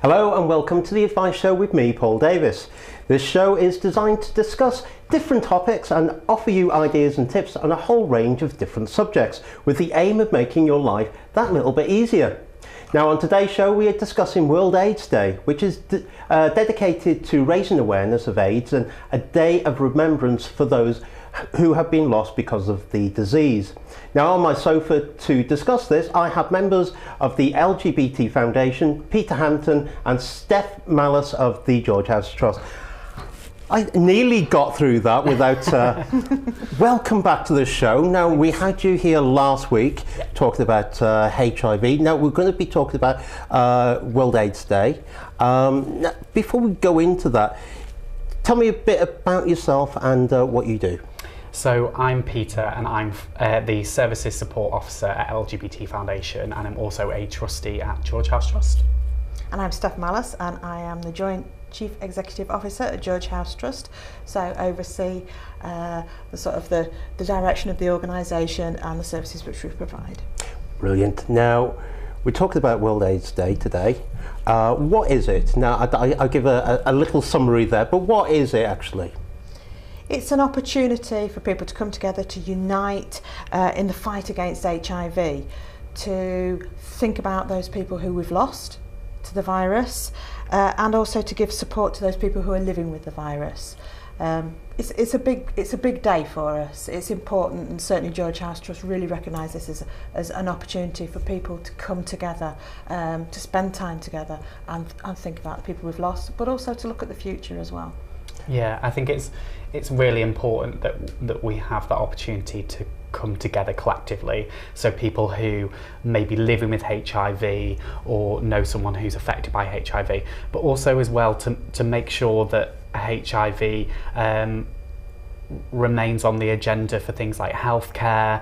Hello and welcome to the Advice Show with me, Paul Davis. This show is designed to discuss different topics and offer you ideas and tips on a whole range of different subjects with the aim of making your life that little bit easier. Now on today's show we are discussing World AIDS Day, which is dedicated to raising awareness of AIDS and a day of remembrance for those who have been lost because of the disease. Now on my sofa to discuss this I have members of the LGBT Foundation, Peter Hampton and Steph Malus of the George House Trust. I nearly got through that without... Welcome back to the show. Now we had you here last week talking about HIV. Now we're going to be talking about World AIDS Day. Now, before we go into that, tell me a bit about yourself and what you do. So I'm Peter and I'm the Services Support Officer at LGBT Foundation, and I'm also a trustee at George House Trust. And I'm Steph Malus and I am the Joint Chief Executive Officer at George House Trust, so oversee the direction of the organisation and the services which we provide. Brilliant. Now we're talking about World AIDS Day today. What is it? Now I'll give a little summary there, but what is it actually? It's an opportunity for people to come together to unite in the fight against HIV, to think about those people who we've lost to the virus, and also to give support to those people who are living with the virus. It's a big day for us. It's important, and certainly George House Trust really recognise this as an opportunity for people to come together, to spend time together and think about the people we've lost, but also to look at the future as well. Yeah, I think it's really important that we have that opportunity to come together collectively, so people who may be living with HIV or know someone who's affected by HIV, but also as well to make sure that HIV remains on the agenda for things like healthcare,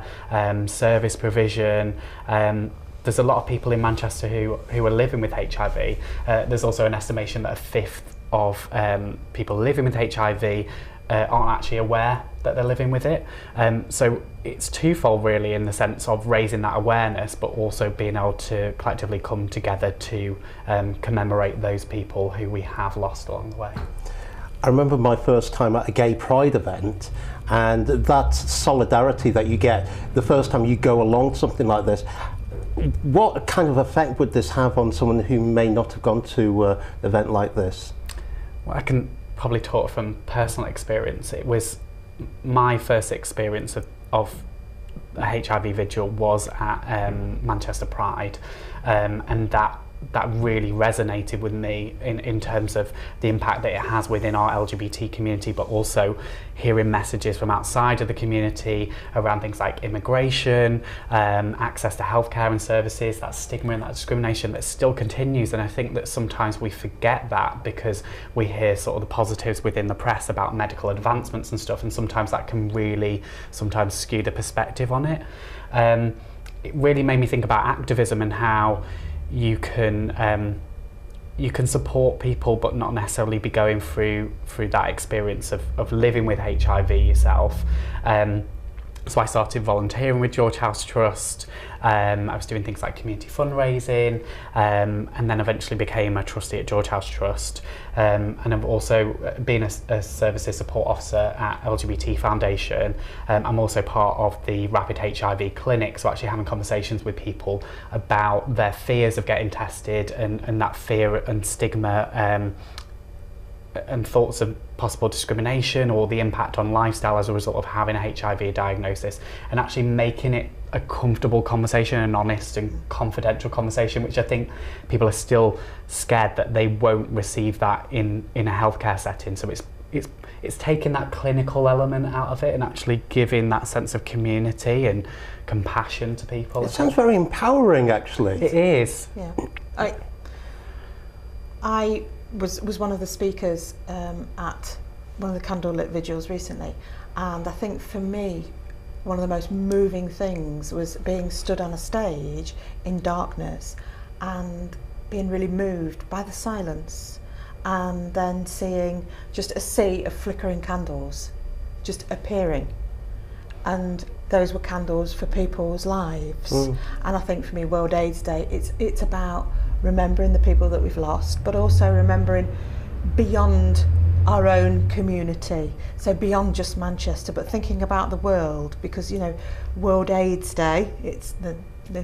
service provision. There's a lot of people in Manchester who are living with HIV. There's also an estimation that a fifth of people living with HIV aren't actually aware that they're living with it. So it's twofold really, in the sense of raising that awareness, but also being able to collectively come together to commemorate those people who we have lost along the way. I remember my first time at a gay pride event, and that solidarity that you get the first time you go along to something like this. What kind of effect would this have on someone who may not have gone to an event like this? Well, I can probably talk from personal experience. It was my first experience of a HIV vigil was at Manchester Pride, and that really resonated with me in terms of the impact that it has within our LGBT community, but also hearing messages from outside of the community around things like immigration, access to healthcare and services, that stigma and that discrimination that still continues. And I think that sometimes we forget that because we hear sort of the positives within the press about medical advancements and stuff, and sometimes that can really skew the perspective on it. It really made me think about activism and how you can support people but not necessarily be going through that experience of living with HIV yourself. So I started volunteering with George House Trust. I was doing things like community fundraising, and then eventually became a trustee at George House Trust. And I've also been a services support officer at LGBT Foundation. I'm also part of the Rapid HIV Clinic, so actually having conversations with people about their fears of getting tested and that fear and stigma, and thoughts of possible discrimination or the impact on lifestyle as a result of having a HIV diagnosis, and actually making it a comfortable conversation, an honest and confidential conversation, which I think people are still scared that they won't receive that in a healthcare setting. So it's taking that clinical element out of it and actually giving that sense of community and compassion to people. It sounds very empowering, actually. It is. Yeah. I was one of the speakers at one of the candlelit vigils recently, and I think for me one of the most moving things was being stood on a stage in darkness and being really moved by the silence, and then seeing just a sea of flickering candles just appearing, and those were candles for people's lives. And I think for me World AIDS Day, it's about remembering the people that we've lost, but also remembering beyond our own community, so beyond just Manchester, but thinking about the world, because World AIDS Day, it's the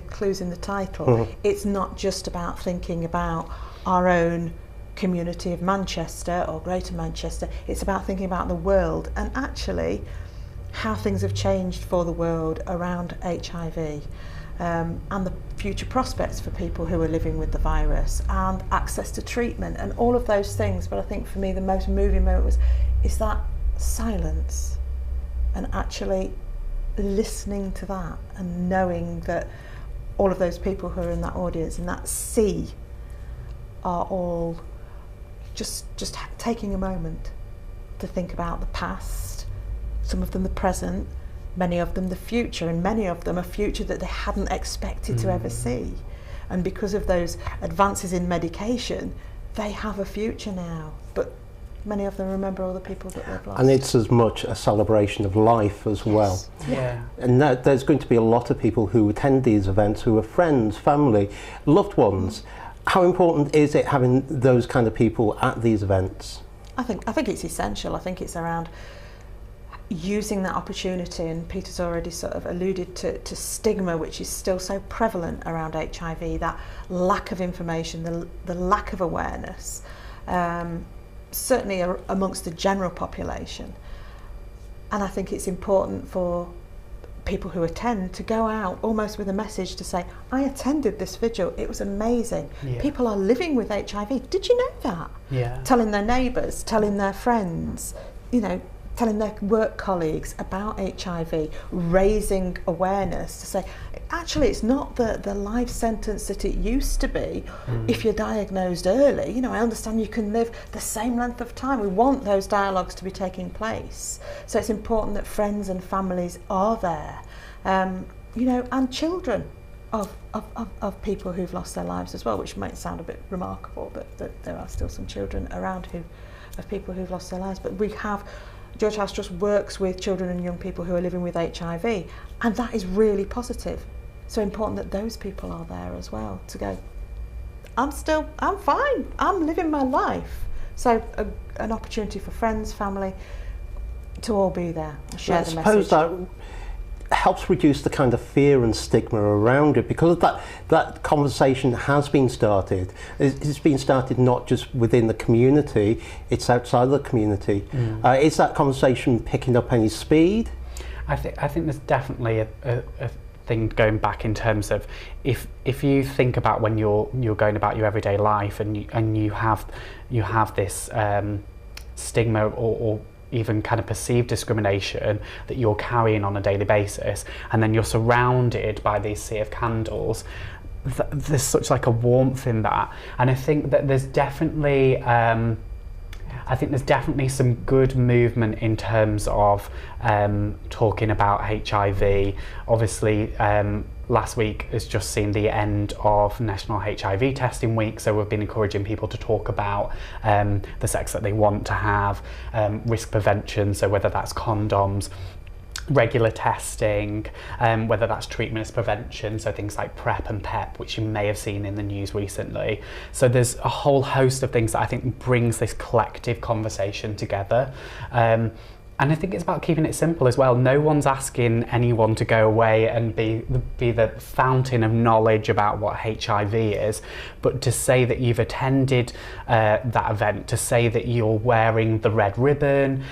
clues in the title. It's not just about thinking about our own community of Manchester or Greater Manchester, it's about thinking about the world and actually how things have changed for the world around HIV, and the future prospects for people who are living with the virus and access to treatment and all of those things. But I think for me the most moving moment is that silence, and actually listening to that and knowing that all of those people who are in that audience, in that sea, are all just taking a moment to think about the past, some of them the present, many of them the future, and many of them a future that they hadn't expected to ever see. And because of those advances in medication, they have a future now. But many of them remember all the people that they've lost. And it's as much a celebration of life as well. Yeah. And there's going to be a lot of people who attend these events who are friends, family, loved ones. How important is it having those kind of people at these events? I think it's essential. I think it's around using that opportunity, and Peter's already sort of alluded to stigma, which is still so prevalent around HIV, that lack of information, the lack of awareness, certainly amongst the general population. And I think it's important for people who attend to go out almost with a message to say, I attended this vigil, it was amazing. People are living with HIV, did you know that? Telling their neighbours, telling their friends, telling their work colleagues about HIV, raising awareness to say, actually it's not the life sentence that it used to be if you're diagnosed early. I understand you can live the same length of time. We want those dialogues to be taking place. So it's important that friends and families are there, and children of people who've lost their lives as well, which might sound a bit remarkable, that there are still some children around of people who've lost their lives. But George House Trust works with children and young people who are living with HIV, and that is really positive. So important that those people are there as well to go, I'm fine, I'm living my life. So an opportunity for friends, family, to all be there and share the message. I suppose that helps reduce the kind of fear and stigma around it, because that conversation has been started. It's been started not just within the community, it's outside the community. Is that conversation picking up any speed? I think there's definitely a thing going back in terms of if you think about when you're going about your everyday life and you have this stigma or even kind of perceived discrimination that you're carrying on a daily basis, and then you're surrounded by these sea of candles, there's such like a warmth in that. And I think that there's definitely some good movement in terms of talking about HIV. Obviously, last week has just seen the end of National HIV Testing Week, so we've been encouraging people to talk about the sex that they want to have, risk prevention, so whether that's condoms, regular testing, whether that's treatment as prevention, so things like PrEP and PEP, which you may have seen in the news recently. So there's a whole host of things that I think brings this collective conversation together. And I think it's about keeping it simple as well. No one's asking anyone to go away and be the fountain of knowledge about what HIV is, but to say that you've attended that event, to say that you're wearing the red ribbon,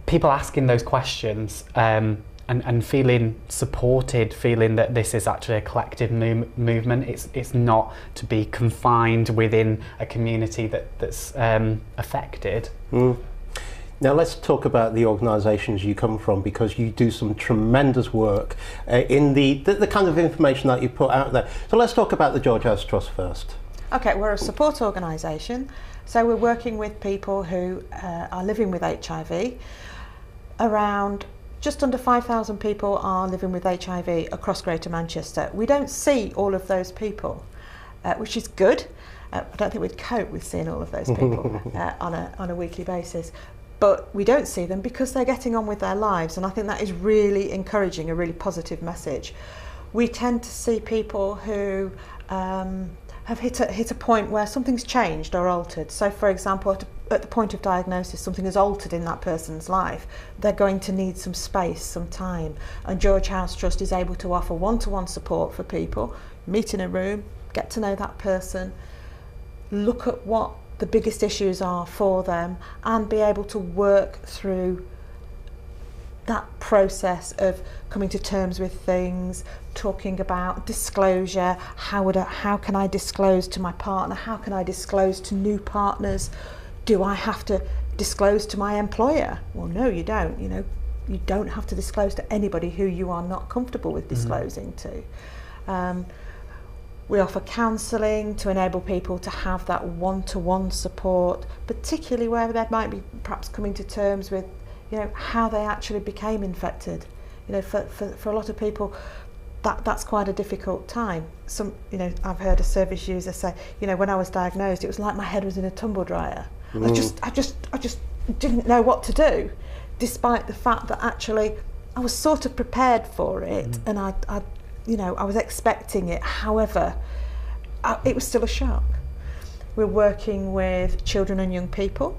people asking those questions and feeling supported, feeling that this is actually a collective movement. It's not to be confined within a community that's affected. Now let's talk about the organisations you come from, because you do some tremendous work in the kind of information that you put out there. So let's talk about the George House Trust first. Okay, we're a support organisation, so we're working with people who are living with HIV. Around just under 5,000 people are living with HIV across Greater Manchester. We don't see all of those people, which is good. I don't think we'd cope with seeing all of those people on a weekly basis. But we don't see them because they're getting on with their lives, and I think that is really encouraging, a really positive message. We tend to see people who have hit a point where something's changed or altered. So, for example, at the point of diagnosis, something has altered in that person's life. They're going to need some space, some time. And George House Trust is able to offer one-to-one support for people, meet in a room, get to know that person, look at what the biggest issues are for them, and be able to work through that process of coming to terms with things, talking about disclosure. How can I disclose to my partner? How can I disclose to new partners? Do I have to disclose to my employer? Well, no, you don't. You know, you don't have to disclose to anybody who you are not comfortable with disclosing to. We offer counselling to enable people to have that one-to-one support, particularly where they might be perhaps coming to terms with, you know, how they actually became infected. You know, for a lot of people, that's quite a difficult time. You know, I've heard a service user say, you know, when I was diagnosed, it was like my head was in a tumble dryer. I just didn't know what to do, despite the fact that actually I was sort of prepared for it, and I you know, I was expecting it. However, it was still a shock. We're working with children and young people,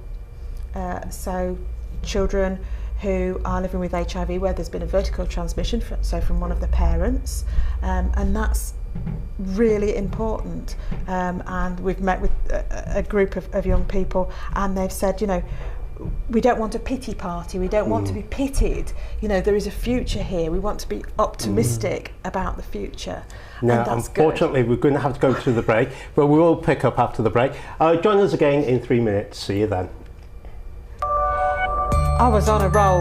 so children who are living with HIV where there's been a vertical transmission, so from one of the parents, and that's really important. And we've met with a group of young people, and they've said, you know, we don't want a pity party, we don't want to be pitied, you know, there is a future here, we want to be optimistic about the future. Now, unfortunately, we're going to have to go to the break, but we will pick up after the break. Join us again in 3 minutes. See you then. I was on a roll.